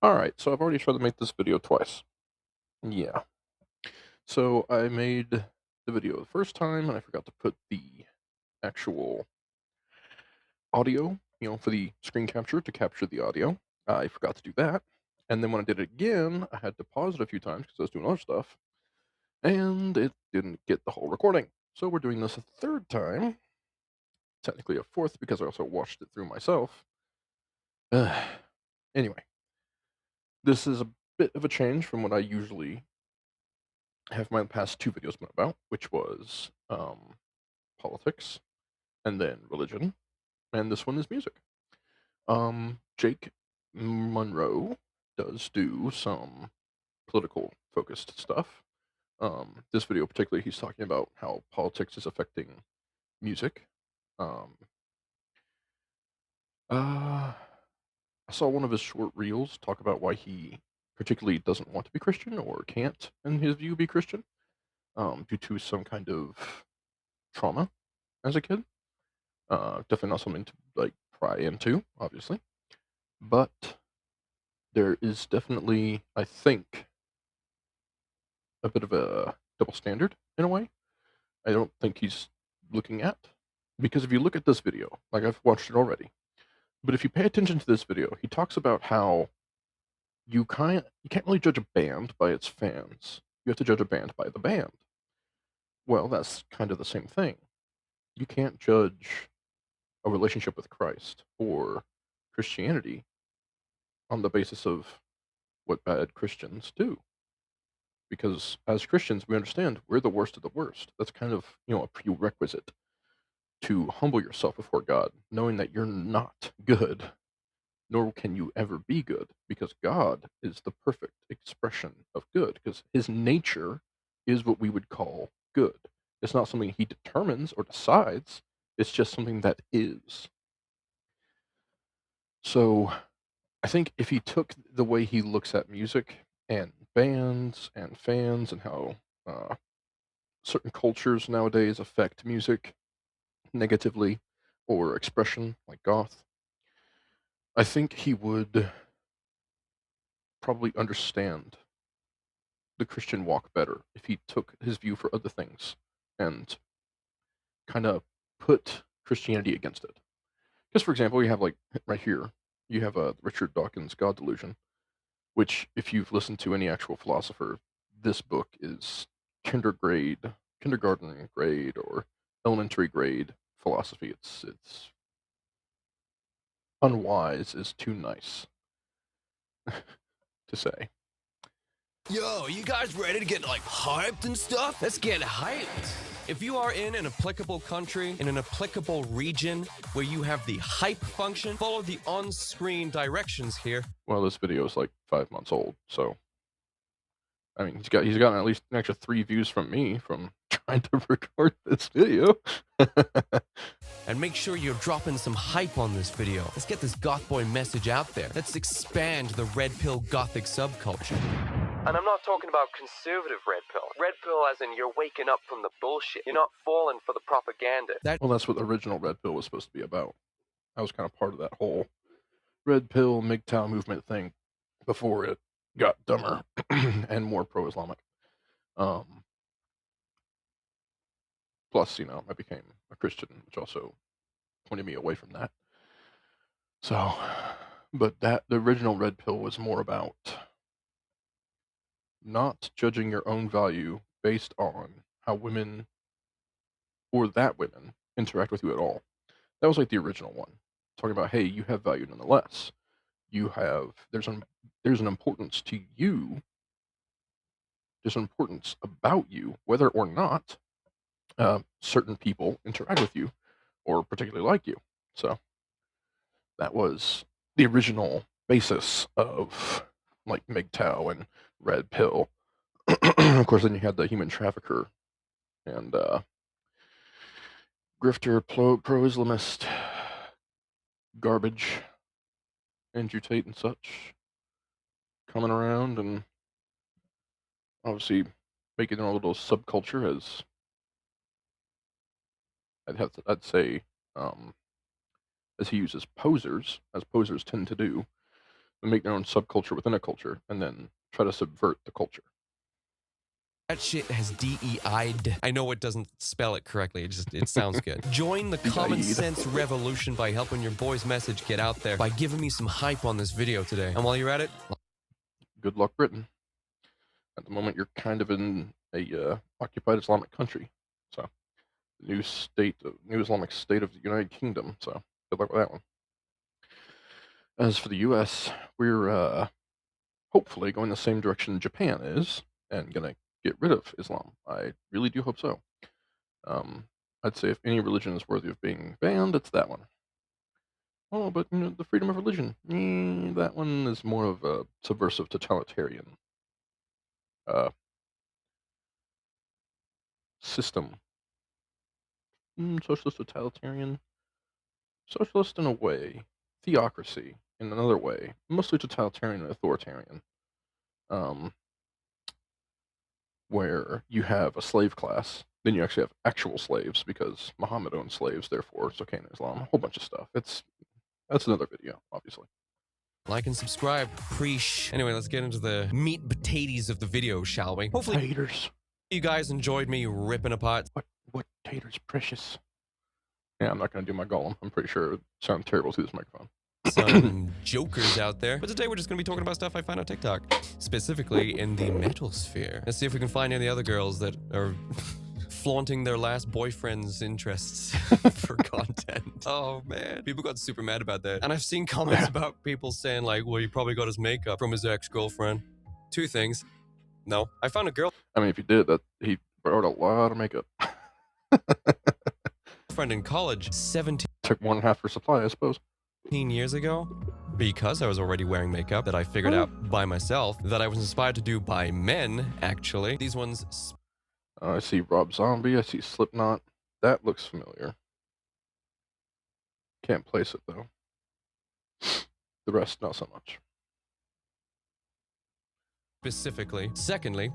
Alright, so I've already tried to make this video twice. Yeah. So I made the video the first time and I forgot to put the actual audio, for the screen capture to capture the audio. I forgot to do that. And then when I did it again, I had to pause it a few times because I was doing other stuff. And it didn't get the whole recording. So we're doing this a third time. Technically a fourth because I also watched it through myself. Anyway, this is a bit of a change from what I usually have my past two videos been about, which was politics and then religion, and this one is music. Jake Munro does do some political focused stuff. This video particularly, he's talking about how politics is affecting music. Um, uh, I saw one of his short reels talk about why he particularly doesn't want to be Christian or can't, in his view, be Christian, due to some kind of trauma as a kid. Definitely not something to like pry into, obviously, but there is definitely, I think, a bit of a double standard in a way. I don't think he's looking at because if you look at this video, like I've watched it already, but if you pay attention to this video, he talks about how you can't really judge a band by its fans. You have to judge a band by the band. Well, that's kind of the same thing. You can't judge a relationship with Christ or Christianity on the basis of what bad Christians do. Because as Christians, we understand we're the worst of the worst. That's kind of, a prerequisite to humble yourself before God, knowing that you're not good, nor can you ever be good, because God is the perfect expression of good, because his nature is what we would call good. It's not something he determines or decides, it's just something that is. So I think if he took the way he looks at music and bands and fans and how certain cultures nowadays affect music negatively or expression, like goth, I think he would probably understand the Christian walk better if he took his view for other things and kind of put Christianity against it. Because, for example, you have like right here, you have Richard Dawkins' God Delusion, which, if you've listened to any actual philosopher, this book is kindergarten grade, or elementary grade philosophy. It's unwise is too nice to say. Yo, you guys ready to get like hyped and stuff? Let's get hyped. If you are in an applicable country, in an applicable region where you have the hype function, follow the on-screen directions here. Well, this video is like 5 months old, so I mean he's gotten at least an extra 3 views from me from trying to record this video. And make sure you're dropping some hype on this video. Let's get this goth boy message out there. Let's expand the red pill gothic subculture. And I'm not talking about conservative red pill. Red pill as in you're waking up from the bullshit. You're not falling for the propaganda. Well, that's what the original Red Pill was supposed to be about. I was kind of part of that whole Red Pill MGTOW movement thing before it got dumber and more pro-Islamic. Plus, I became a Christian, which also pointed me away from that. So, but the original Red Pill was more about not judging your own value based on how women or that women interact with you at all. That was like the original one, talking about, hey, you have value nonetheless. There's an importance to you. There's an importance about you, whether or not certain people interact with you or particularly like you. So that was the original basis of like MGTOW and Red Pill. Of course, then you had the human trafficker and grifter, pro-Islamist garbage, Andrew Tate and such, coming around and obviously making their own little subculture, as I'd say, as he uses posers, as posers tend to do. make their own subculture within a culture and then try to subvert the culture. That shit has DEI'd. I know it doesn't spell it correctly, it sounds good. Join the common DEI'd. sense revolution by helping your boy's message get out there by giving me some hype on this video today. And while you're at it, Good luck, Britain. At the moment, you're kind of in a occupied Islamic country, so new Islamic state of the United Kingdom. So good luck with that one. As for the U.S., we're hopefully going the same direction Japan is, and gonna get rid of Islam. I really do hope so. I'd say if any religion is worthy of being banned, it's that one. Oh, but the freedom of religion, that one is more of a subversive totalitarian uh, system. Socialist totalitarian, socialist in a way, theocracy in another way, mostly totalitarian and authoritarian. Um, where you have a slave class, then you actually have actual slaves because Muhammad owned slaves, therefore so can Islam. A whole bunch of stuff. That's another video, obviously. like and subscribe. Preach. Anyway, let's get into the meat and potatoes of the video, shall we? Hopefully Taters. you guys enjoyed me ripping apart What taters precious? Yeah, I'm not gonna do my Gollum. I'm pretty sure it would sound terrible through this microphone. some jokers out there. But today we're just going to be talking about stuff I find on TikTok, specifically in the metal sphere. Let's see if we can find any other girls that are flaunting their last boyfriend's interests for content. Oh man, people got super mad about that. And I've seen comments about people saying like, well, he probably got his makeup from his ex-girlfriend. Two things. No, I found a I mean, if he did that, he borrowed a lot of makeup. girlfriend in college 17 Took one and a half her supply, I suppose. years ago, because I was already wearing makeup that I figured out by myself, that I was inspired to do by men, actually. These ones... I see Rob Zombie, I see Slipknot. That looks familiar. Can't place it, though. The rest, not so much. specifically. Secondly,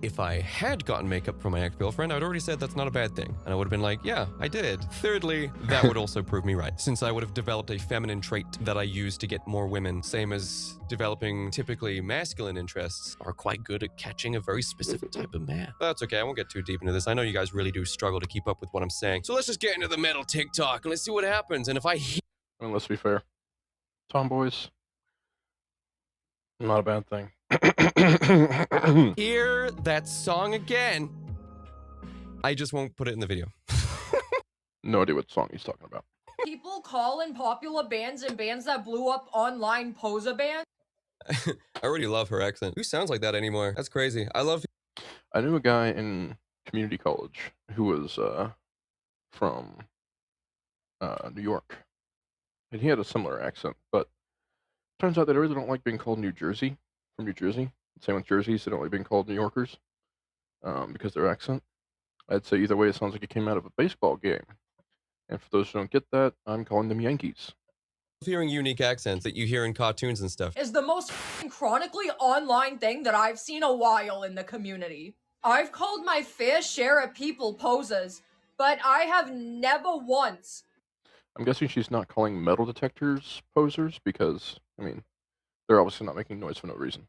if I had gotten makeup from my ex-girlfriend, I'd already said that's not a bad thing. And I would have been like, yeah, I did. Thirdly, that would also prove me right, since I would have developed a feminine trait that I use to get more women. Same as developing typically masculine interests are quite good at catching a very specific type of man. But that's okay, I won't get too deep into this. I know you guys really do struggle to keep up with what I'm saying. So let's just get into the metal TikTok and let's see what happens. And if I And let's be fair. Tomboys, not a bad thing. hear that song again, I just won't put it in the video. No idea what song he's talking about. People call in popular bands and bands that blew up online poser bands. I already love her accent. Who sounds like that anymore? That's crazy. I knew a guy in community college who was from New York, and he had a similar accent, but turns out they really don't like being called New Jersey, from New Jersey. Same with Jerseys, they don't like being called New Yorkers because of their accent. I'd say either way, it sounds like it came out of a baseball game. And for those who don't get that, I'm calling them Yankees. hearing unique accents that you hear in cartoons and stuff. Is the most chronically online thing that I've seen a while in the community. I've called my fair share of people posers, but I have never once. I'm guessing she's not calling metal detectors posers because, I mean, they're obviously not making noise for no reason.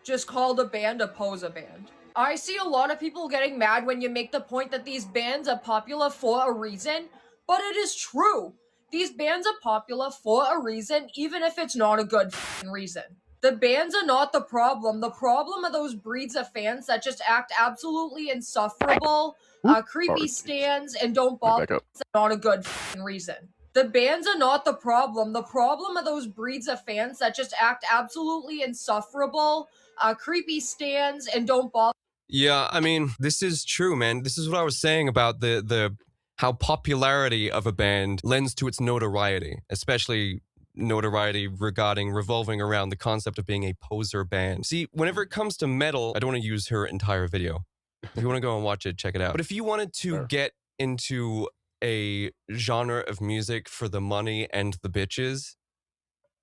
Just called a band a poser band. I see a lot of people getting mad when you make the point that these bands are popular for a reason, but it is true. These bands are popular for a reason, even if it's not a good reason. The bands are not the problem. The problem are those breeds of fans that just act absolutely insufferable, creepy stands, and don't bother. That's not a good reason. The bands are not the problem. The problem are those breeds of fans that just act absolutely insufferable, creepy stands, and don't bother. Yeah, I mean, this is true, man. This is what I was saying about the how popularity of a band lends to its notoriety, especially notoriety revolving around the concept of being a poser band. See, whenever it comes to metal, I don't want to use her entire video. If you want to go and watch it, check it out. But if you wanted to get into a genre of music for the money and the bitches,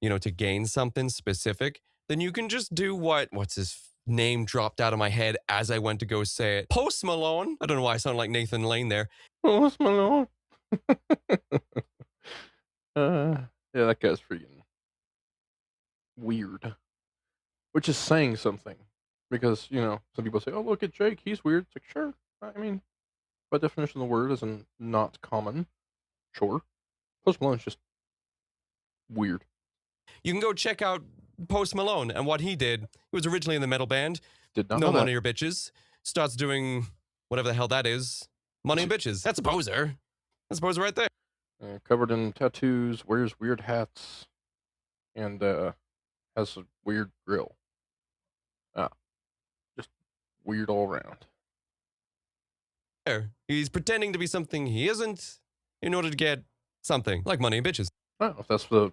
you know, to gain something specific, then you can just do what's his name dropped out of my head as I went to go say it. Post Malone. I don't know why I sound like Nathan Lane there. Post Malone. Yeah, that guy's freaking weird. which is saying something. Because, some people say, "Oh, look at Jake, he's weird." It's like, sure. I mean, by definition of the word, isn't not common. Sure. Post Malone's just weird. You can go check out Post Malone and what he did. He was originally in the metal band Did not No know that. Money or Bitches. Starts doing whatever the hell that is. Money and Bitches. That's a poser. That's a poser right there. Covered in tattoos, wears weird hats, and has a weird grill. Ah, just weird all around. He's pretending to be something he isn't in order to get something like money and bitches. Well, if that's the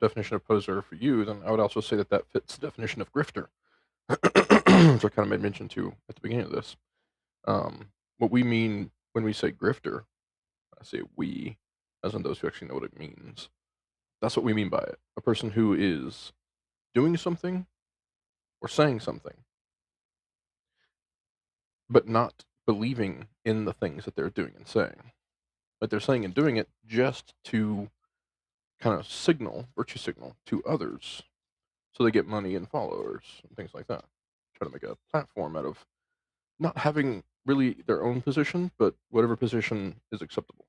definition of poser for you, then I would also say that that fits the definition of grifter, which I kind of made mention to at the beginning of this. What we mean when we say grifter, I say we, as in those who actually know what it means. That's what we mean by it. A person who is doing something or saying something, but not believing in the things that they're doing and saying. Like they're saying and doing it just to kind of virtue signal to others so they get money and followers and things like that. Try to make a platform out of not having really their own position, but whatever position is acceptable.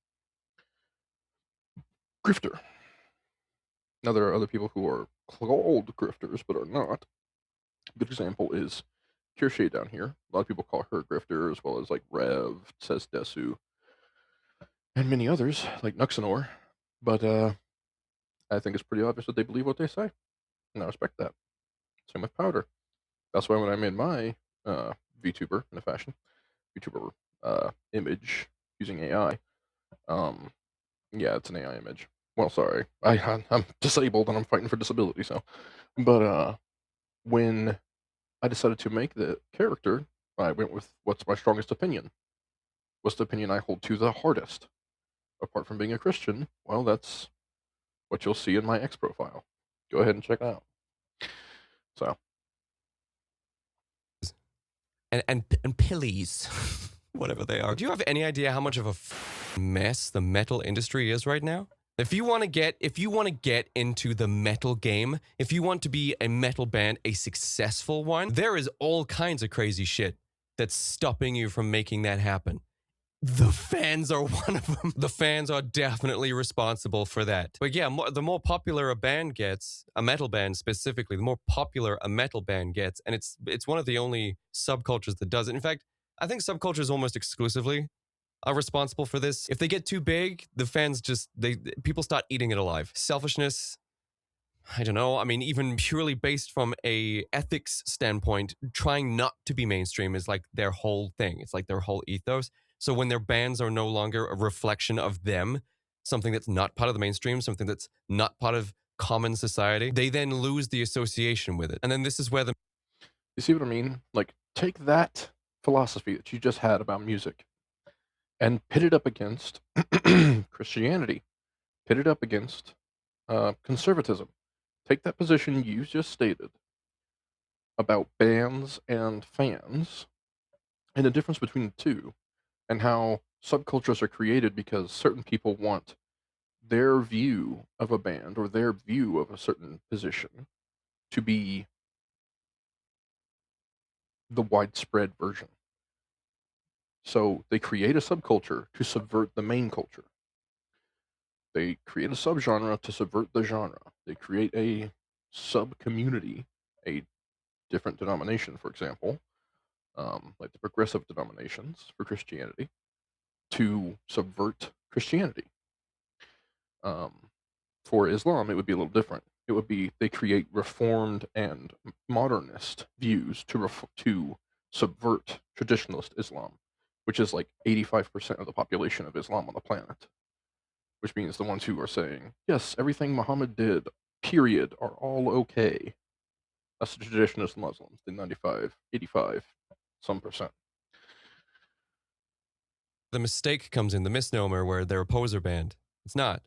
Grifter. Now, there are other people who are called grifters but are not. A good example is Kirsche down here. A lot of people call her a grifter, as well as like Rev, says Desu, and many others like Nuxanor. But I think it's pretty obvious that they believe what they say, and I respect that. Same with Powder. That's why when I made my VTuber in a fashion VTuber image using AI, yeah, it's an AI image. Well, sorry, I'm disabled and I'm fighting for disability, so. But when I decided to make the character, I went with what's my strongest opinion. What's the opinion I hold to the hardest? Apart from being a Christian, well, that's what you'll see in my X profile. Go ahead and check it out. So, And pillies, whatever they are. Do you have any idea how much of a mess the metal industry is right now? If you want to get into the metal game, if you want to be a metal band, a successful one, there is all kinds of crazy shit that's stopping you from making that happen. The fans are one of them. The fans are definitely responsible for that. But yeah, the more popular a band gets, a metal band specifically, the more popular a metal band gets, and it's one of the only subcultures that does it. In fact, I think subcultures almost exclusively are responsible for this. If they get too big, the fans people start eating it alive. Selfishness, I don't know. I mean, even purely based from a ethics standpoint, trying not to be mainstream is like their whole thing. It's like their whole ethos. So when their bands are no longer a reflection of them, something that's not part of the mainstream, something that's not part of common society, they then lose the association with it. And then this is where you see what I mean? Like, take that philosophy that you just had about music and pit it up against Christianity, pit it up against conservatism. Take that position you just stated about bands and fans and the difference between the two, and how subcultures are created because certain people want their view of a band or their view of a certain position to be the widespread version. So they create a subculture to subvert the main culture. They create a subgenre to subvert the genre. They create a sub community, a different denomination, for example, like the progressive denominations for Christianity, to subvert Christianity. For Islam, it would be a little different. It would be they create reformed and modernist views to subvert traditionalist Islam, which is like 85% of the population of Islam on the planet. Which means the ones who are saying, yes, everything Muhammad did, period, are all okay. That's the traditionalist Muslims, the 95, 85, some percent. the mistake comes in, the misnomer where they're a poser band. It's not.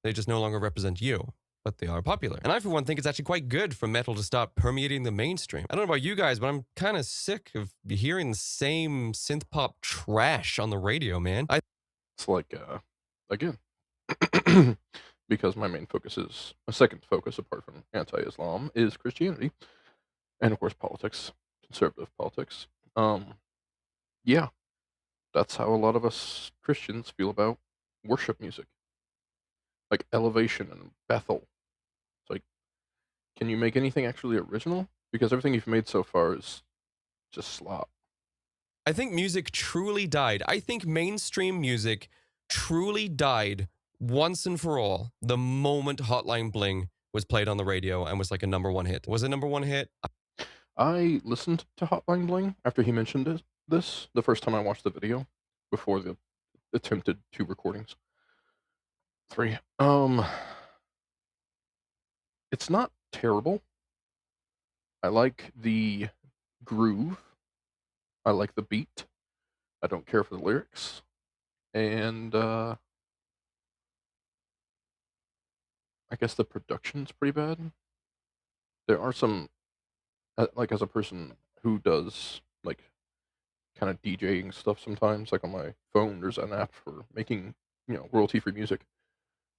They just no longer represent you, but they are popular. And I, for one, think it's actually quite good for metal to stop permeating the mainstream. I don't know about you guys, but I'm kind of sick of hearing the same synth pop trash on the radio, man. It's like, again, because my main focus is, my second focus apart from anti-Islam is Christianity. and of course politics, conservative politics. Yeah, that's how a lot of us Christians feel about worship music, like Elevation and Bethel. It's like, can you make anything actually original? Because everything you've made so far is just slop. I think music truly died. I think mainstream music truly died once and for all the moment Hotline Bling was played on the radio and was like a #1 hit. Was it #1 hit? I listened to Hotline Bling after he mentioned this the first time I watched the video before the attempted 2 recordings. 3. It's not terrible. I like the groove. I like the beat. I don't care for the lyrics. And I guess the production's pretty bad. There are some like as a person who does like kind of DJing stuff sometimes, like on my phone, there's an app for making royalty-free music,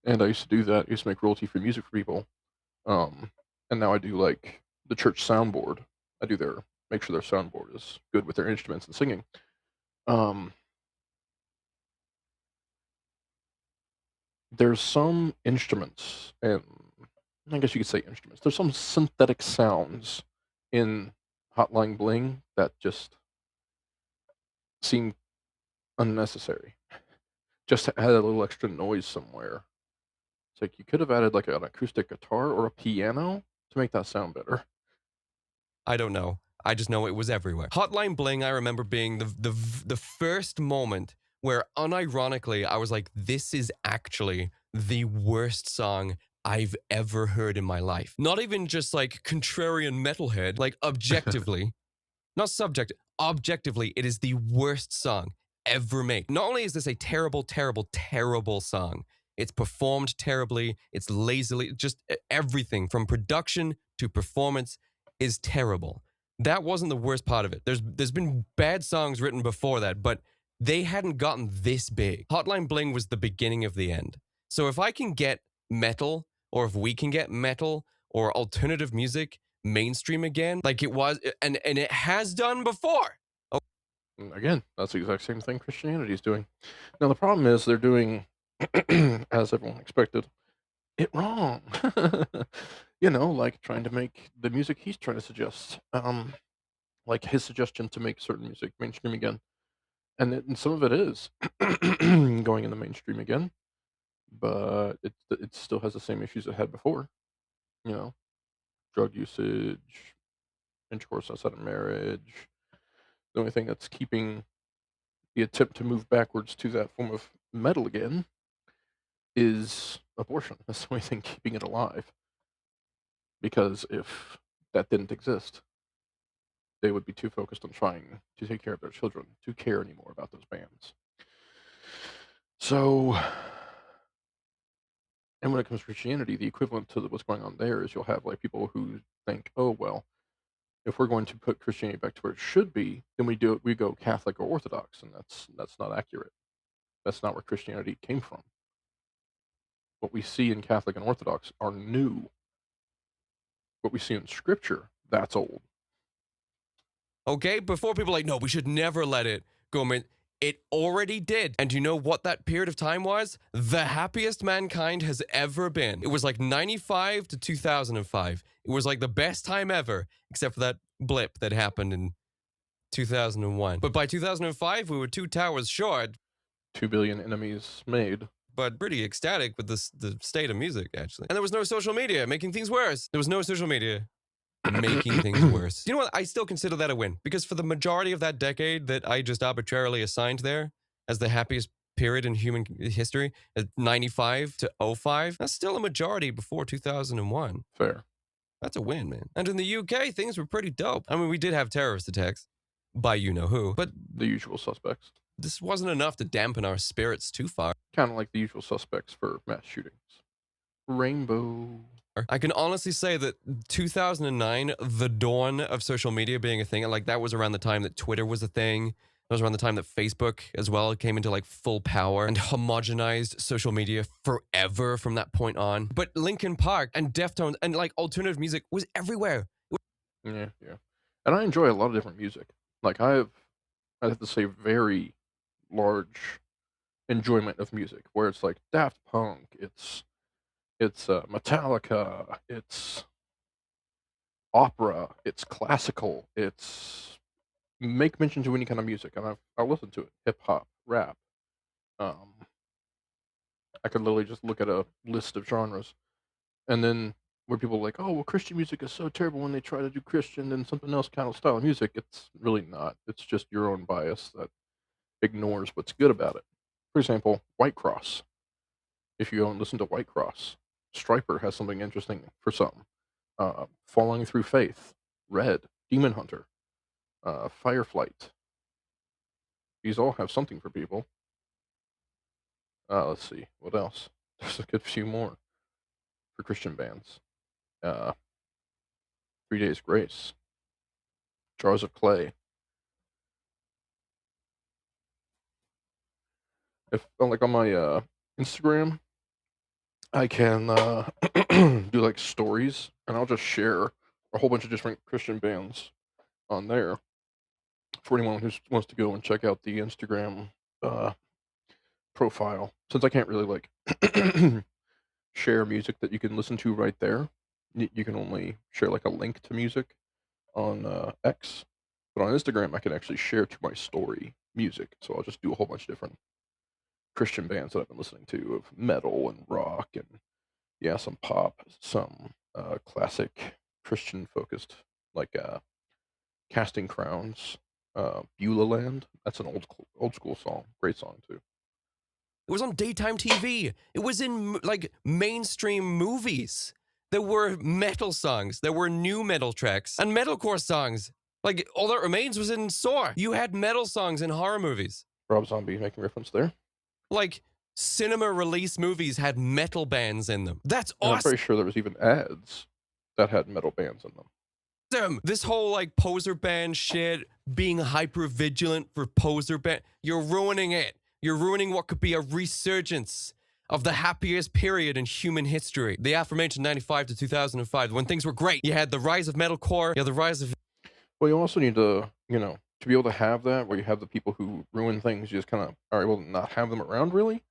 and I used to do that. I used to make royalty-free music for people, um, and now I do like the church soundboard. I do their make sure their soundboard is good with their instruments and singing. Um, there's some instruments, and I guess you could say instruments. There's some synthetic sounds in Hotline Bling that just seem unnecessary. Just to add a little extra noise somewhere. It's like you could have added like an acoustic guitar or a piano to make that sound better. I don't know. I just know it was everywhere. Hotline Bling, I remember being the first moment where unironically I was like, this is actually the worst song I've ever heard in my life. Not even just like contrarian metalhead, like objectively, not subject, objectively, it is the worst song ever made. Not only is this a terrible, terrible, terrible song, it's performed terribly, it's lazily, just everything from production to performance is terrible. That wasn't the worst part of it. There's been bad songs written before that, but they hadn't gotten this big. Hotline Bling was the beginning of the end. So if I can get metal, or if we can get metal or alternative music mainstream again, like it was, and it has done before. Again, that's the exact same thing Christianity is doing. Now the problem is they're doing, as everyone expected, it wrong. Like trying to make the music he's trying to suggest. Like his suggestion to make certain music mainstream again, and some of it is going in the mainstream again, but it still has the same issues it had before. You know, drug usage, intercourse outside of marriage. The only thing that's keeping the attempt to move backwards to that form of metal again is abortion. That's the only thing keeping it alive. Because if that didn't exist, they would be too focused on trying to take care of their children to care anymore about those bands. So, and when it comes to Christianity, the equivalent to what's going on there is you'll have like people who think, oh well, if we're going to put Christianity back to where it should be, then we go Catholic or Orthodox, and that's not accurate. That's not where Christianity came from. What we see in Catholic and Orthodox are new. What we see in Scripture, that's old. Okay, before people are like, no, we should never let it go. Man, it already did. And you know what that period of time was? The happiest mankind has ever been. It was like 95 to 2005. It was like the best time ever, except for that blip that happened in 2001. But by 2005, we were 2 towers short. 2 billion enemies made. But pretty ecstatic with the state of music, actually. And there was no social media making things worse. There was no social media making things worse. You know what? I still consider that a win, because for the majority of that decade that I just arbitrarily assigned there as the happiest period in human history, 95 to 05, that's still a majority before 2001. Fair. That's a win, man. And in the UK, things were pretty dope. I mean, we did have terrorist attacks by you-know-who, but the usual suspects. This wasn't enough to dampen our spirits too far. Kind of like the usual suspects for mass shootings. Rainbow. I can honestly say that 2009, the dawn of social media being a thing, like that was around the time that Twitter was a thing. That was around the time that Facebook as well came into like full power and homogenized social media forever from that point on. But Linkin Park and Deftones and like alternative music was everywhere. Yeah, yeah. And I enjoy a lot of different music. Like I have to say very large enjoyment of music where it's like Daft Punk, it's Metallica, it's opera, it's classical, it's make mention to any kind of music and I'll listen to it. Hip hop, rap. Um, I could literally just look at a list of genres and then where people are like, oh well, Christian music is so terrible when they try to do Christian and something else kind of style of music. It's really not. It's just your own bias that ignores what's good about it. For example, White Cross. If you go and listen to White Cross, Striper has something interesting for some. Falling Through Faith, Red, Demon Hunter, Fireflight. These all have something for people. Let's see, what else? There's a good few more for Christian bands. Uh, 3 Days Grace, Jars of Clay. If like on my Instagram, I can do like stories, and I'll just share a whole bunch of different Christian bands on there for anyone who wants to go and check out the Instagram uh, profile. Since I can't really like share music that you can listen to right there, you can only share like a link to music on X. But on Instagram, I can actually share to my story music. So I'll just do a whole bunch of different Christian bands that I've been listening to of metal and rock and yeah, some pop, some classic Christian focused like Casting Crowns, Beulah Land. That's an old school song. Great song too. It was on daytime TV. It was in like mainstream movies. There were metal songs. There were new metal tracks and metalcore songs. Like All That Remains was in Saw. You had metal songs in horror movies. Rob Zombie making reference there. Like cinema release movies had metal bands in them. That's And I'm awesome. pretty sure there was even ads that had metal bands in them. This whole like poser band shit, being hyper vigilant for poser band, you're ruining it. You're ruining what could be a resurgence of the happiest period in human history. The aforementioned 95 to 2005, when things were great. You had the rise of metalcore, you had the rise of... Well, you also need to, to be able to have that where you have the people who ruin things, you just kind of are able to not have them around really.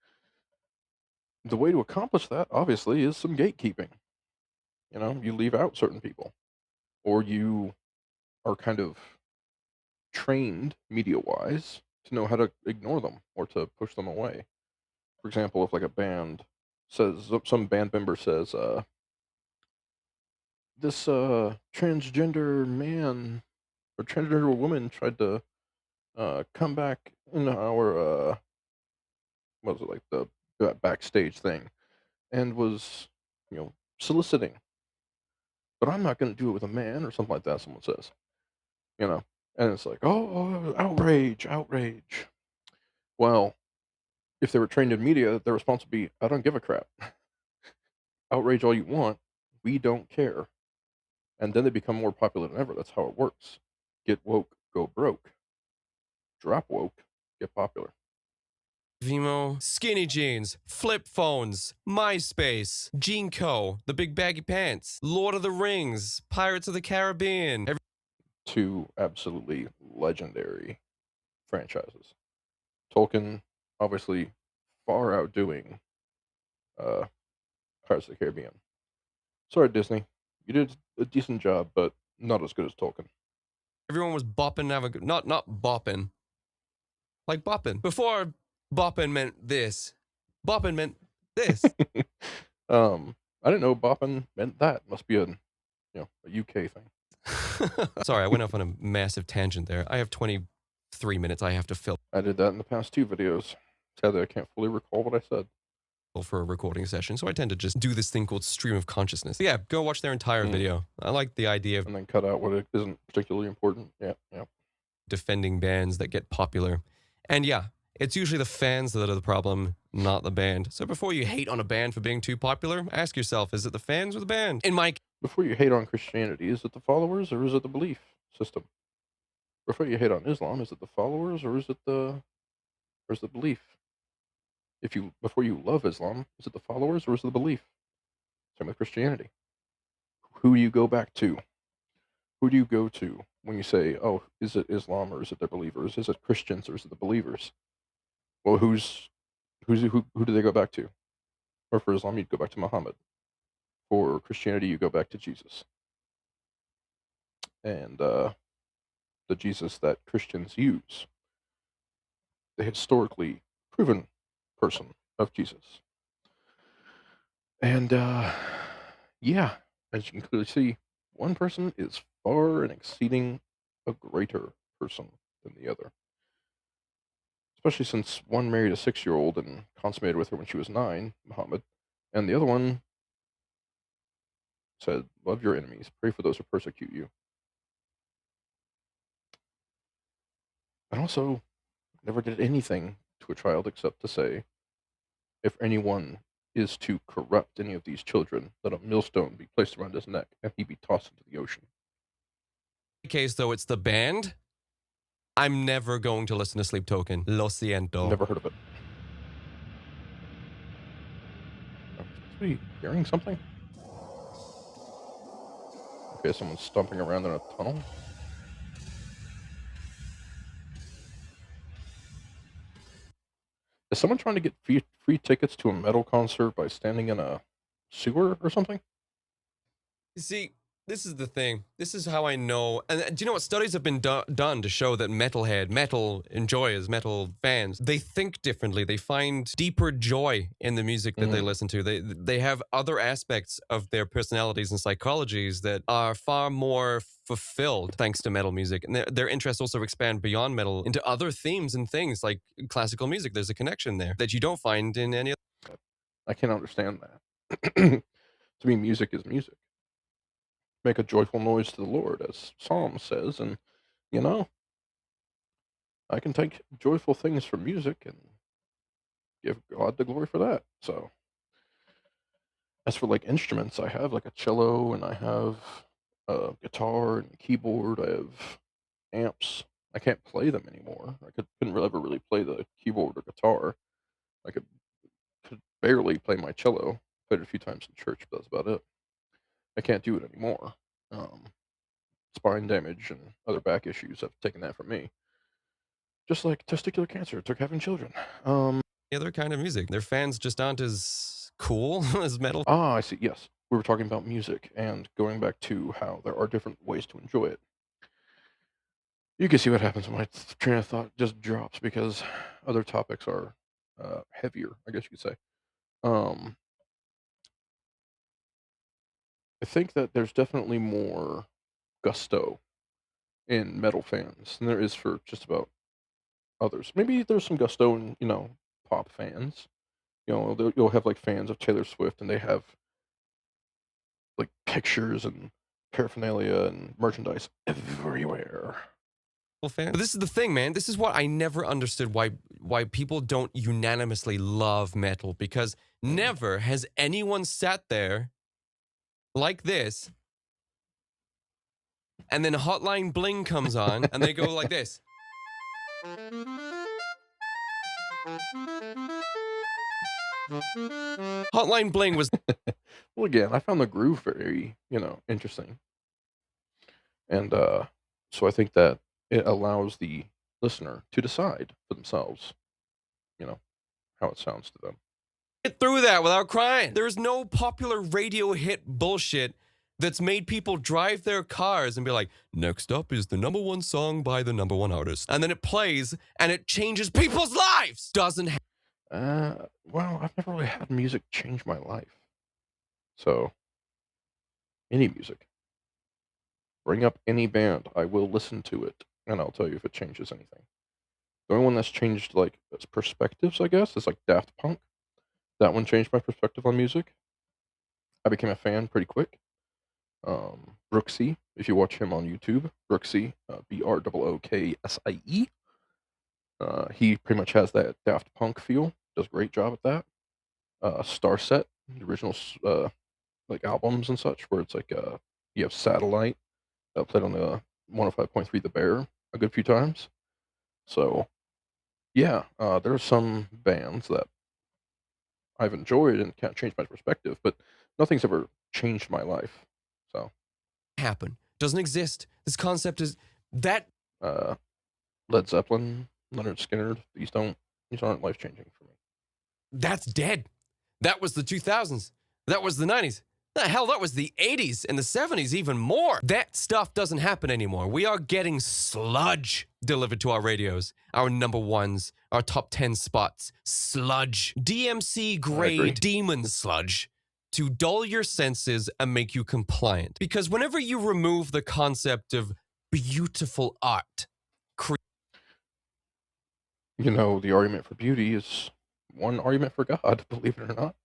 The way to accomplish that, obviously, is some gatekeeping. You leave out certain people, or you are kind of trained media wise to know how to ignore them or to push them away. For example, if like a band says, some band member says, this transgender man or transgender woman tried to come back in our what was it like the backstage thing and was soliciting, but I'm not going to do it with a man or something like that. Someone says, you know, and it's like, oh, outrage, outrage. Well, if they were trained in media, their response would be, I don't give a crap. Outrage all you want. We don't care. And then they become more popular than ever. That's how it works. Get woke, go broke. Drop woke, get popular. Vimo, skinny jeans, flip phones, MySpace, Gene Co., the big baggy pants, Lord of the Rings, Pirates of the Caribbean. Two absolutely legendary franchises. Tolkien, obviously, far outdoing uh, Pirates of the Caribbean. Sorry, Disney. You did a decent job, but not as good as Tolkien. Everyone was bopping, not bopping, like bopping. Before bopping meant this, bopping meant this. I didn't know bopping meant that. Must be a UK thing. Sorry, I went off on a massive tangent there. I have 23 minutes I have to fill I did that in the past two videos. Sadly, I can't fully recall what I said. for a recording session, so I tend to just do this thing called stream of consciousness. Yeah, go watch their entire video. I like the idea of And then cut out what isn't particularly important. Yeah, yeah. defending bands that get popular. And yeah, it's usually the fans that are the problem, not the band. So before you hate on a band for being too popular, ask yourself, is it the fans or the band? In my Before you hate on Christianity, is it the followers or is it the belief system? Before you hate on Islam, is it the followers or is it the belief? Before you love Islam, is it the followers or is it the belief? Same with Christianity. Who do you go back to? who do you go to when you say, "Oh, is it Islam or is it the believers? Is it Christians or is it the believers?" Well, who do they go back to? Or for Islam, you'd go back to Muhammad. For Christianity, you go back to Jesus, and the Jesus that Christians use, the historically proven person of Jesus. And yeah, as you can clearly see, one person is far and exceeding a greater person than the other. Especially since one married a 6-year-old and consummated with her when she was 9, Muhammad, and the other one said, "Love your enemies, pray for those who persecute you." And also, never did anything to a child except to say, if anyone is to corrupt any of these children, let a millstone be placed around his neck and he be tossed into the ocean. Case though, it's the band. I'm never going to listen to Sleep Token. Lo siento. Never heard of it. I'm supposed to be hearing something? Okay, someone's stomping around in a tunnel. Is someone trying to get free tickets to a metal concert by standing in a sewer or something? You see, this is the thing. This is how I know. And do you know what? Studies have been done to show that metal enjoyers, metal fans, they think differently. They find deeper joy in the music that they listen to. They have other aspects of their personalities and psychologies that are far more fulfilled thanks to metal music. And their interests also expand beyond metal into other themes and things like classical music. There's a connection there that you don't find in any other. I can't understand that. To me, music is music. Make a joyful noise to the Lord, as Psalm says, and you know, I can take joyful things from music and give God the glory for that. So, as for like instruments, I have like a cello and I have a guitar and a keyboard. I have amps. I can't play them anymore. Couldn't really ever really play the keyboard or guitar. I could barely play my cello. Played it a few times in church, but that's about it. I can't do it anymore. Um, Spine damage and other back issues have taken that from me. Just like testicular cancer took having children. Other kind of music. Their fans just aren't as cool as metal. Ah, I see. Yes, we were talking about music and going back to how there are different ways to enjoy it. You can see what happens when my train of thought just drops because other topics are heavier, I guess you could say. Um, I think that there's definitely more gusto in metal fans than there is for just about others. Maybe there's some gusto in, pop fans. You'll have like fans of Taylor Swift and they have like pictures and paraphernalia and merchandise everywhere. Fan. But this is the thing, man. This is what I never understood why people don't unanimously love metal, because never has anyone sat there like this and then Hotline Bling comes on and they go like this. Hotline Bling was Well, again, I found the groove very, interesting. And so I think that it allows the listener to decide for themselves, you know, how it sounds to them. get through that without crying. There is no popular radio hit bullshit that's made people drive their cars and be like, next up is the #1 song by the #1 artist. And then it plays and it changes people's lives. Doesn't Well, I've never really had music change my life. So, any music. Bring up any band, I will listen to it, and I'll tell you if it changes anything. The only one that's changed, like, its perspectives, I guess, is, like, Daft Punk. That one changed my perspective on music. I became a fan pretty quick. Brooksy, if you watch him on YouTube, Brooksy, Brooksie, he pretty much has that Daft Punk feel, does a great job at that. Starset, the original, like, albums and such, where it's like, you have Satellite, played on the 105.3 The Bear a good few times. So, yeah, there are some bands that I've enjoyed and kind of changed my perspective, but nothing's ever changed my life. So, happen. Doesn't exist. This concept is that Led Zeppelin, Leonard Skinner, these aren't life changing for me. that's dead. That was the 2000s. That was the 90s. The hell, that was the 80s and the 70s even more. That stuff doesn't happen anymore. We are getting sludge delivered to our radios, our number ones, our top 10 spots. Sludge. DMC grade demon sludge to dull your senses and make you compliant. Because whenever you remove the concept of beautiful art, You know, the argument for beauty is one argument for God, believe it or not.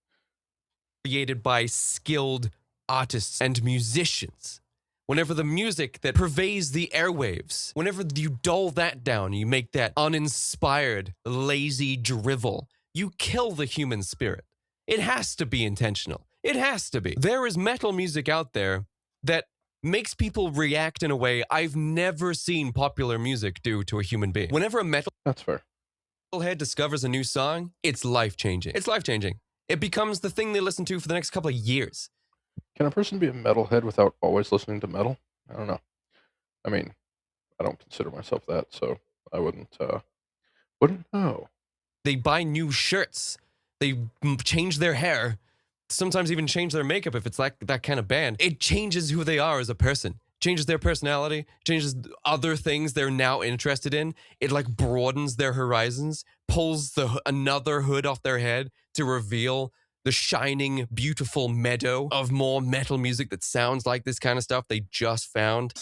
created by skilled artists and musicians. Whenever the music that pervades the airwaves, whenever you dull that down, you make that uninspired, lazy drivel, you kill the human spirit. It has to be intentional. It has to be. There is metal music out there that makes people react in a way I've never seen popular music do to a human being. Whenever a That's fair. metalhead discovers a new song, it's life-changing. It's life-changing. It becomes the thing they listen to for the next couple of years. Can a person be a metalhead without always listening to metal? I don't know. I mean, I don't consider myself that, so I wouldn't know. They buy new shirts. They change their hair. Sometimes even change their makeup if it's like that kind of band. It changes who they are as a person. Changes their personality. Changes other things they're now interested in. It like broadens their horizons. Pulls another hood off their head to reveal the shining, beautiful meadow of more metal music that sounds like this kind of stuff they just found.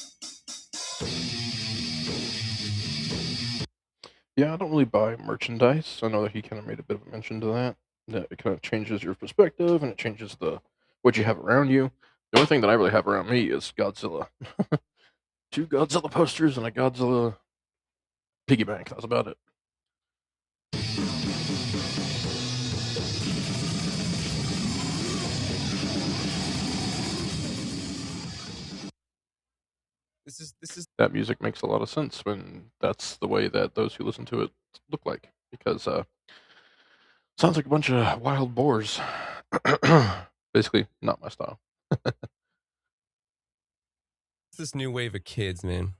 Yeah, I don't really buy merchandise. I know that he kind of made a bit of a mention to that. That it kind of changes your perspective and it changes what you have around you. The only thing that I really have around me is Godzilla. 2 Godzilla posters and a Godzilla piggy bank. That's about it. This is That music makes a lot of sense when that's the way that those who listen to it look like. Because sounds like a bunch of wild boars. Basically, not my style. this new wave of kids, man.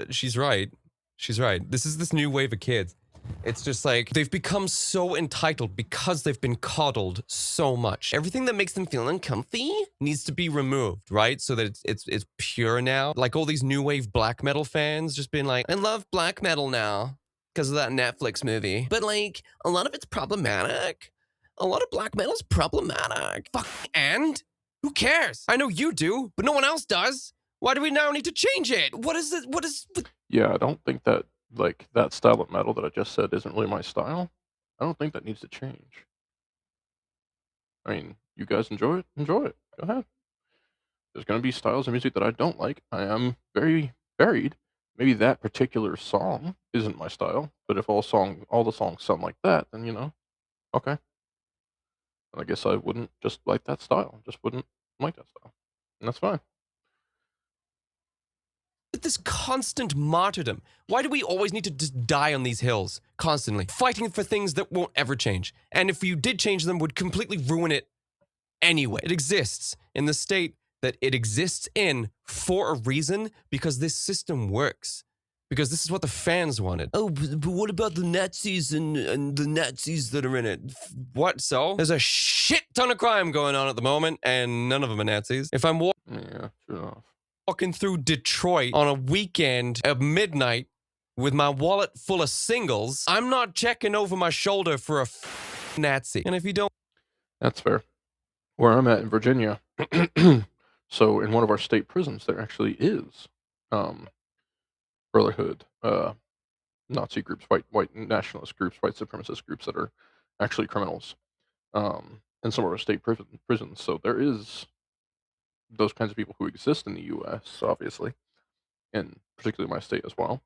She's right. She's right. This is this new wave of kids. It's just like they've become so entitled because they've been coddled so much. Everything that makes them feel uncomfy needs to be removed, right? So that it's pure now. Like all these new wave black metal fans just being like, I love black metal now because of that Netflix movie. But like a lot of it's problematic. A lot of black metal's problematic. Fuck, and who cares? I know you do, but no one else does. Why do we now need to change it? What is it? What is... Yeah, I don't think that like that style of metal that I just said isn't really my style. I don't think that needs to change. I mean, you guys enjoy it? Enjoy it. Go ahead. There's going to be styles of music that I don't like. I am very varied. Maybe that particular song isn't my style, but if all the songs sound like that, then okay. And I guess I wouldn't just like that style. Just wouldn't like that style. And that's fine. this constant martyrdom? Why do we always need to just die on these hills constantly, fighting for things that won't ever change? And if you did change them, would completely ruin it anyway. It exists in the state that it exists in for a reason, because this system works. Because this is what the fans wanted. Oh, but what about the Nazis and the Nazis that are in it? What, so? There's a shit ton of crime going on at the moment, and none of them are Nazis. If I'm Yeah, sure enough. walking through Detroit on a weekend at midnight with my wallet full of singles, I'm not checking over my shoulder for a Nazi. And if you don't... That's fair. Where I'm at in Virginia, so in one of our state prisons, there actually is Brotherhood, Nazi groups, white nationalist groups, white supremacist groups that are actually criminals in some of our state prisons. So there is those kinds of people who exist in the U.S., obviously, and particularly my state as well.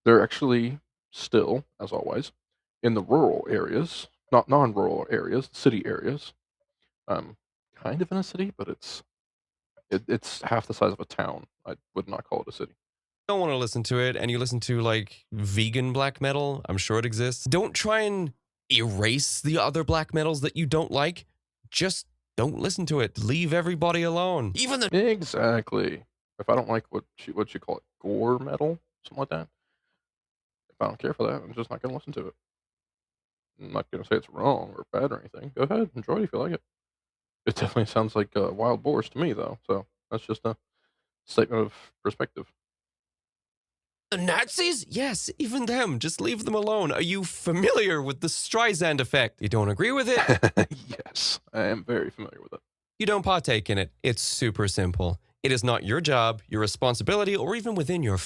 They're actually still, as always, in the rural areas, not non-rural areas, city areas. Kind of in a city, but it's half the size of a town. I would not call it a city. don't want to listen to it and you listen to like vegan black metal, I'm sure it exists. Don't try and erase the other black metals that you don't like. Just don't listen to it. Leave everybody alone. Even the Exactly. If I don't like what you call it, gore metal, something like that, if I don't care for that, I'm just not gonna listen to it. I'm not gonna say it's wrong or bad or anything. Go ahead, enjoy it if you like it. It definitely sounds like wild boars to me, though. So that's just a statement of perspective. The Nazis? Yes, even them. Just leave them alone. Are you familiar with the Streisand effect? You don't agree with it? Yes, I am very familiar with it. You don't partake in it. It's super simple. It is not your job, your responsibility, or even within your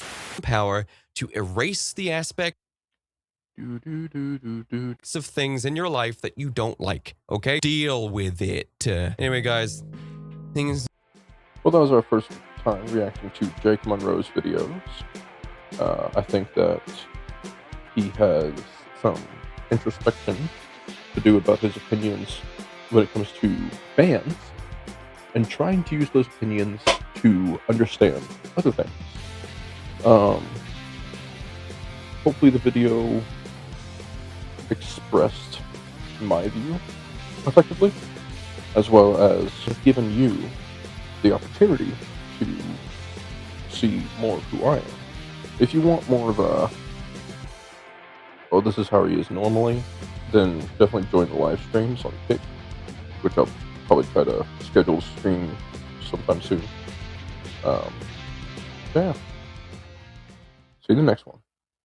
power to erase the aspects Do do do do do. of things in your life that you don't like, okay? Deal with it. Anyway, guys, things. Well, that was our first time reacting to Jake Munro's videos. I think that he has some introspection to do about his opinions when it comes to bands, and trying to use those opinions to understand other things. Hopefully the video expressed my view effectively, as well as given you the opportunity to see more of who I am. If you want more of a, oh, this is how he is normally, then definitely join the live streams on Kick, which I'll probably try to schedule a stream sometime soon. Yeah. See you in the next one.